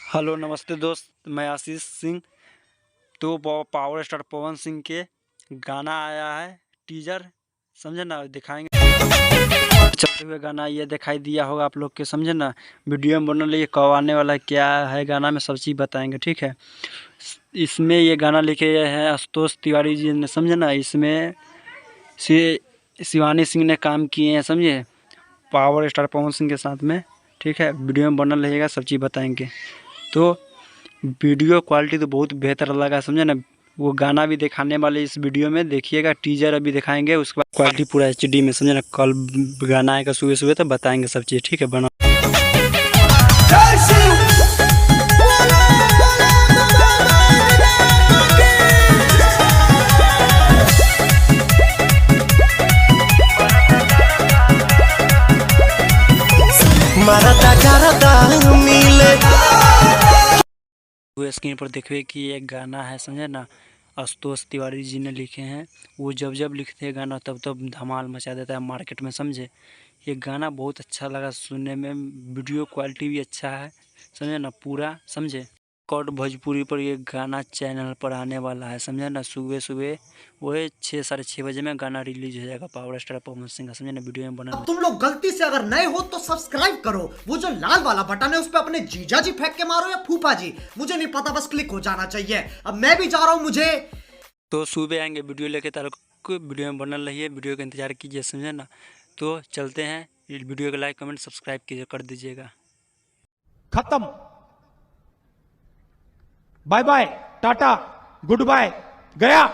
Hello नमस्ते दोस्त, मैं आशीष सिंह। तो पावर स्टार पवन सिंह के गाना आया है टीजर, समझे ना, दिखाएंगे। चलते हुए गाना ये दिखाई दिया होगा आप लोग के, समझे ना। वीडियो में बनने लिए कब आने वाला है, क्या है गाना में, सब चीज़ बताएंगे, ठीक है। इसमें ये गाना लिखे हैं आशुतोष तिवारी जी ने, समझे ना। इसमें शिवानी सिंह ने काम किए हैं, समझे, पावर स्टार पवन सिंह के साथ में, ठीक है। वीडियो में बनल रहेगा, सब चीज़ बताएंगे। तो वीडियो क्वालिटी तो बहुत बेहतर लगा, समझे ना। वो गाना भी दिखाने वाले इस वीडियो में, देखिएगा। टीजर अभी दिखाएंगे, उसके बाद क्वालिटी पूरा HD में, समझे ना। कल गाना आएगा सुबह सुबह, तो बताएंगे सब चीज़, ठीक है। बना वो स्क्रीन पर देखिए कि एक गाना है, समझे ना। आशुतोष तिवारी जी ने लिखे हैं। वो जब जब लिखते हैं गाना तब तब धमाल मचा देता है मार्केट में, समझे। ये गाना बहुत अच्छा लगा सुनने में, वीडियो क्वालिटी भी अच्छा है, समझे ना, पूरा, समझे। कॉड भोजपुरी पर ये गाना चैनल पर आने वाला है, समझे ना। सुबह सुबह वही 6 साढ़े 6 बजे में गाना रिलीज हो जाएगा पावर स्टार पवन सिंह का, समझे ना। वीडियो में बना। अब तुम लोग गलती से अगर नए हो तो सब्सक्राइब करो, वो जो लाल वाला बटन है उस पर अपने जीजा जी फेंक के मारो या फूफा जी, मुझे नहीं पता, बस क्लिक हो जाना चाहिए। अब मैं भी जा रहा हूं, मुझे तो सुबह आएंगे वीडियो लेके, तार वीडियो में बनल रहिए, वीडियो का इंतजार कीजिए, समझे ना। तो चलते हैं, वीडियो को लाइक कमेंट सब्सक्राइब कीजिए, कर दीजिएगा। खत्म। Bye bye, tata, goodbye, गया।